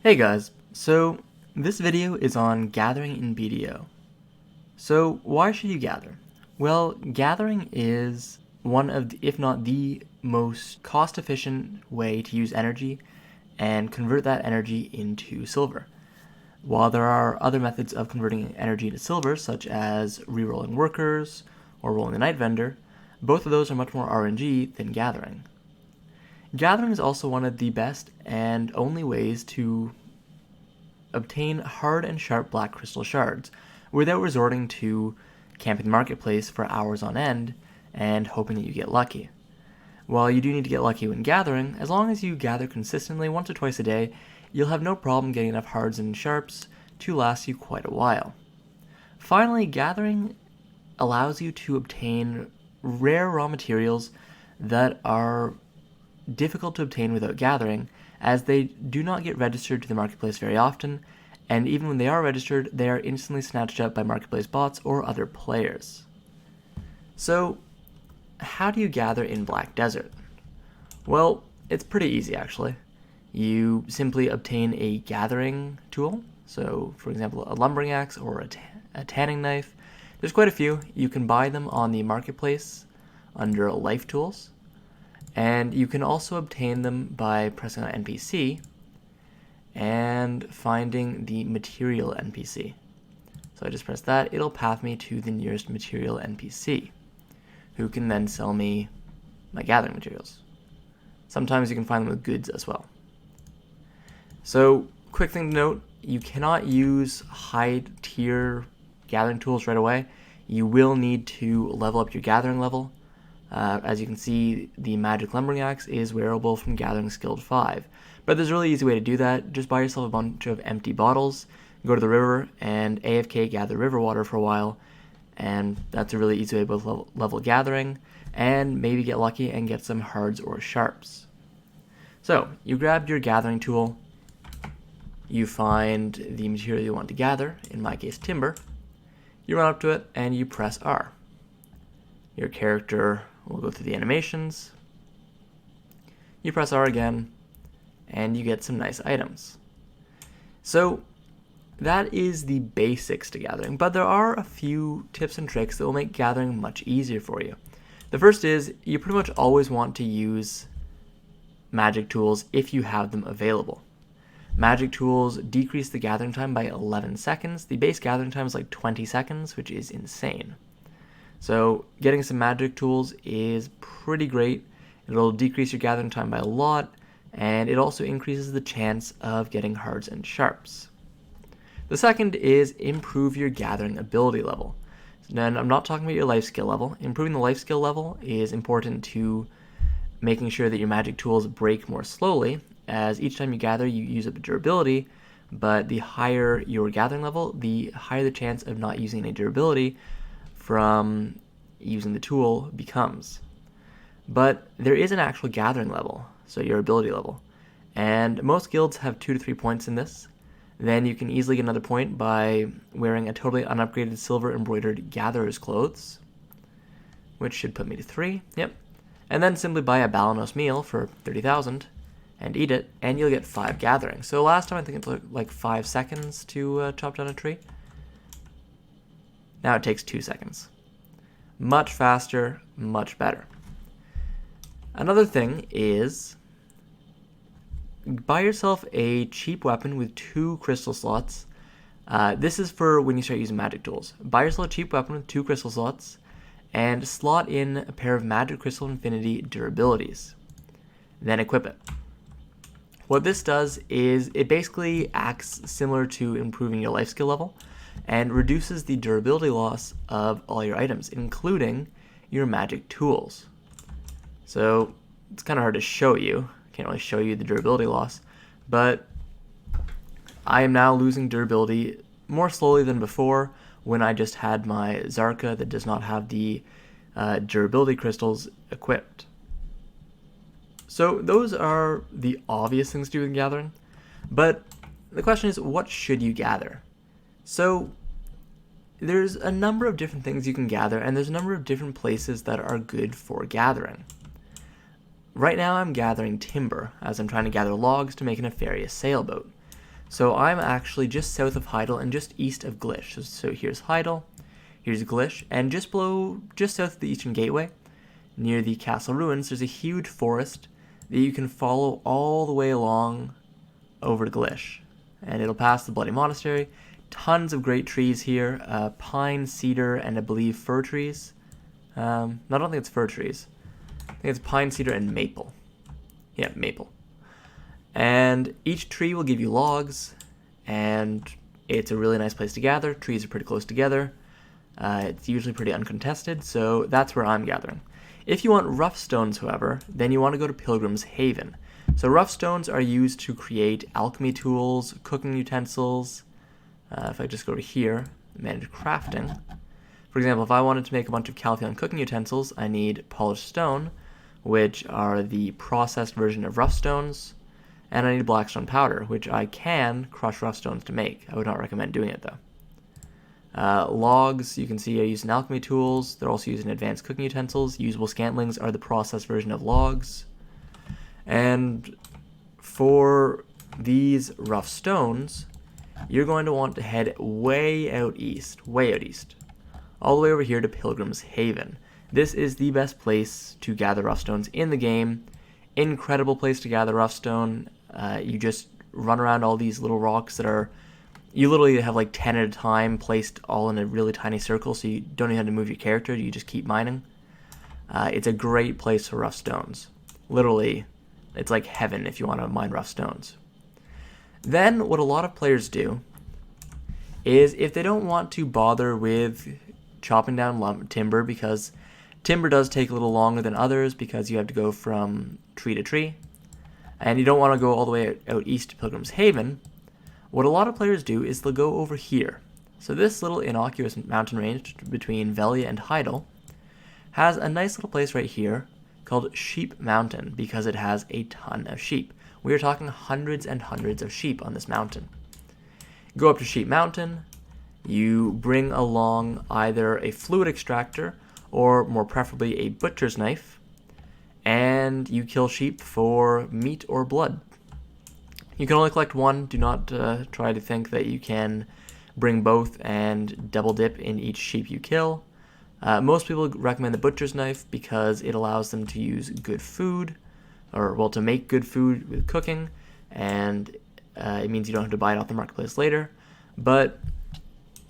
Hey guys, so this video is on gathering in BDO. So why should you gather? Well, gathering is one of, if not the most cost-efficient way to use energy and convert that energy into silver. While there are other methods of converting energy into silver, such as rerolling workers or rolling the night vendor, both of those are much more RNG than gathering. Gathering is also one of the best and only ways to obtain hard and sharp black crystal shards without resorting to camping the marketplace for hours on end and hoping that you get lucky. While you do need to get lucky when gathering, as long as you gather consistently once or twice a day, you'll have no problem getting enough hards and sharps to last you quite a while. Finally, gathering allows you to obtain rare raw materials that are difficult to obtain without gathering, as they do not get registered to the marketplace very often, and even when they are registered, they are instantly snatched up by marketplace bots or other players. So, how do you gather in Black Desert? Well, it's pretty easy actually. You simply obtain a gathering tool, so for example a lumbering axe or a tanning knife. There's quite a few. You can buy them on the marketplace under life tools. And you can also obtain them by pressing on NPC and finding the material NPC. So I just press that, it'll path me to the nearest material NPC, who can then sell me my gathering materials. Sometimes you can find them with goods as well. So, quick thing to note, you cannot use high tier gathering tools right away. You will need to level up your gathering level. As you can see, the magic lumbering axe is wearable from gathering skilled 5. But there's a really easy way to do that. Just buy yourself a bunch of empty bottles, go to the river, and AFK gather river water for a while. And that's a really easy way to both level gathering and maybe get lucky and get some hards or sharps. So, you grab your gathering tool, you find the material you want to gather, in my case timber, you run up to it and you press R. Your character will go through the animations, you press R again, and you get some nice items. So that is the basics to gathering, but there are a few tips and tricks that will make gathering much easier for you. The first is, you pretty much always want to use magic tools if you have them available. Magic tools decrease the gathering time by 11 seconds. The base gathering time is like 20 seconds, which is insane. So getting some magic tools is pretty great. It'll decrease your gathering time by a lot, and it also increases the chance of getting hards and sharps. The second is improve your gathering ability level. Then I'm not talking about your life skill level. Improving the life skill level is important to making sure that your magic tools break more slowly, as each time you gather you use up durability, but the higher your gathering level, the higher the chance of not using any durability from using the tool becomes. But there is an actual gathering level, so your ability level, and most guilds have 2 to 3 points in this. Then you can easily get another point by wearing a totally unupgraded silver embroidered gatherer's clothes, which should put me to 3, yep. And then simply buy a Balanos meal for 30,000 and eat it, and you'll get 5 gathering. So last time I think it took like 5 seconds to chop down a tree. Now it takes 2 seconds. Much faster, much better. Another thing is, buy yourself a cheap weapon with 2 crystal slots. This is for when you start using magic tools. Buy yourself a cheap weapon with 2 crystal slots and slot in a pair of magic crystal infinity durabilities. Then equip it. What this does is it basically acts similar to improving your life skill level and reduces the durability loss of all your items, including your magic tools. So it's kind of hard to show you. Can't really show you the durability loss, but I am now losing durability more slowly than before when I just had my Zarka that does not have the durability crystals equipped. So those are the obvious things to do with gathering, but the question is, what should you gather? So there's a number of different things you can gather, and there's a number of different places that are good for gathering. Right now I'm gathering timber, as I'm trying to gather logs to make a nefarious sailboat. So I'm actually just south of Heidel and just east of Glish. So here's Heidel, here's Glish, and just below, just south of the Eastern Gateway, near the castle ruins, there's a huge forest that you can follow all the way along over to Glish. And it'll pass the Bloody Monastery. Tons of great trees here, pine, cedar, and I believe fir trees. I don't think it's fir trees. I think it's pine, cedar, and maple. Yeah, maple. And each tree will give you logs, and it's a really nice place to gather. Trees are pretty close together. It's usually pretty uncontested, so that's where I'm gathering. If you want rough stones, however, then you want to go to Pilgrim's Haven. So rough stones are used to create alchemy tools, cooking utensils. If I just go to here, manage crafting. For example, if I wanted to make a bunch of Caltheon cooking utensils, I need polished stone, which are the processed version of rough stones, and I need blackstone powder, which I can crush rough stones to make. I would not recommend doing it, though. Logs, you can see, are used in alchemy tools. They're also used in advanced cooking utensils. Usable scantlings are the processed version of logs. And for these rough stones, you're going to want to head way out east, all the way over here to Pilgrim's Haven. This is the best place to gather rough stones in the game. Incredible place to gather rough stone. You just run around all these little rocks that are, you literally have like 10 at a time placed all in a really tiny circle, so you don't even have to move your character, you just keep mining. It's a great place for rough stones. Literally, it's like heaven if you want to mine rough stones. Then what a lot of players do is, if they don't want to bother with chopping down timber, because timber does take a little longer than others because you have to go from tree to tree, and you don't want to go all the way out east to Pilgrim's Haven, what a lot of players do is they'll go over here. So this little innocuous mountain range between Velia and Heidel has a nice little place right here called Sheep Mountain because it has a ton of sheep. We are talking hundreds and hundreds of sheep on this mountain. Go up to Sheep Mountain, you bring along either a fluid extractor or more preferably a butcher's knife, and you kill sheep for meat or blood. You can only collect one. Do not try to think that you can bring both and double dip in each sheep you kill. Most people recommend the butcher's knife because it allows them to use good food, to make good food with cooking, and it means you don't have to buy it off the marketplace later. But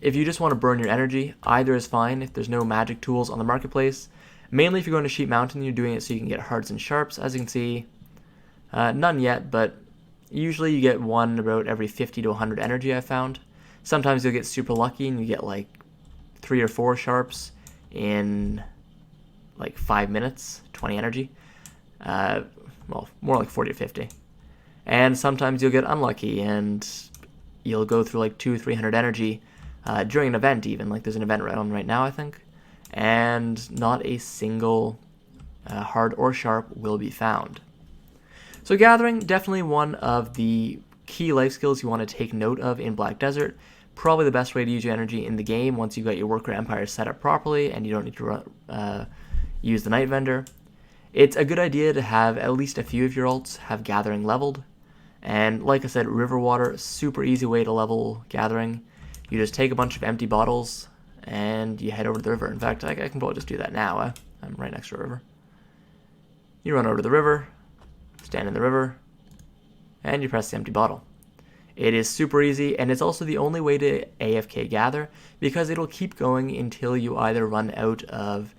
if you just want to burn your energy, either is fine if there's no magic tools on the marketplace. Mainly if you're going to Sheep Mountain, you're doing it so you can get hards and sharps. As you can see, none yet, but usually you get one about every 50 to 100 energy, I've found. Sometimes you'll get super lucky and you get like 3 or 4 sharps in like 5 minutes, 20 energy. More like 40 or 50. And sometimes you'll get unlucky and you'll go through like 200-300 energy during an event even. Like there's an event on right now, I think. And not a single hard or sharp will be found. So gathering, definitely one of the key life skills you want to take note of in Black Desert. Probably the best way to use your energy in the game once you've got your worker empire set up properly and you don't need to use the Night Vendor. It's a good idea to have at least a few of your alts have gathering leveled. And like I said, river water, super easy way to level gathering. You just take a bunch of empty bottles and you head over to the river. In fact, I can probably just do that now. I'm right next to a river. You run over to the river, stand in the river, and you press the empty bottle. It is super easy, and it's also the only way to AFK gather because it'll keep going until you either run out of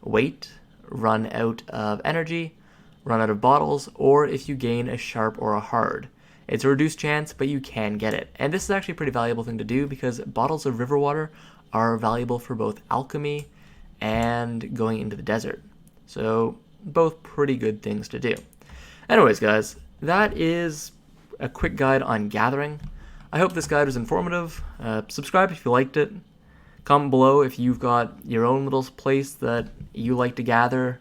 weight, run out of energy, run out of bottles, or if you gain a sharp or a hard. It's a reduced chance, but you can get it. And this is actually a pretty valuable thing to do because bottles of river water are valuable for both alchemy and going into the desert. So both pretty good things to do. Anyways, guys, that is a quick guide on gathering. I hope this guide was informative. Subscribe if you liked it. Comment below if you've got your own little place that you like to gather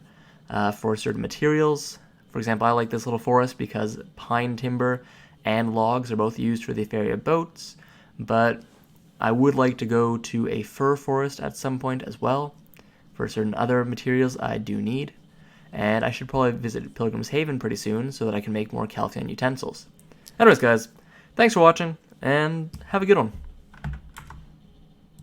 for certain materials. For example, I like this little forest because pine timber and logs are both used for the Feria boats, but I would like to go to a fir forest at some point as well for certain other materials I do need. And I should probably visit Pilgrim's Haven pretty soon so that I can make more Caltheon utensils. Anyways, guys, Thanks for watching, and have a good one.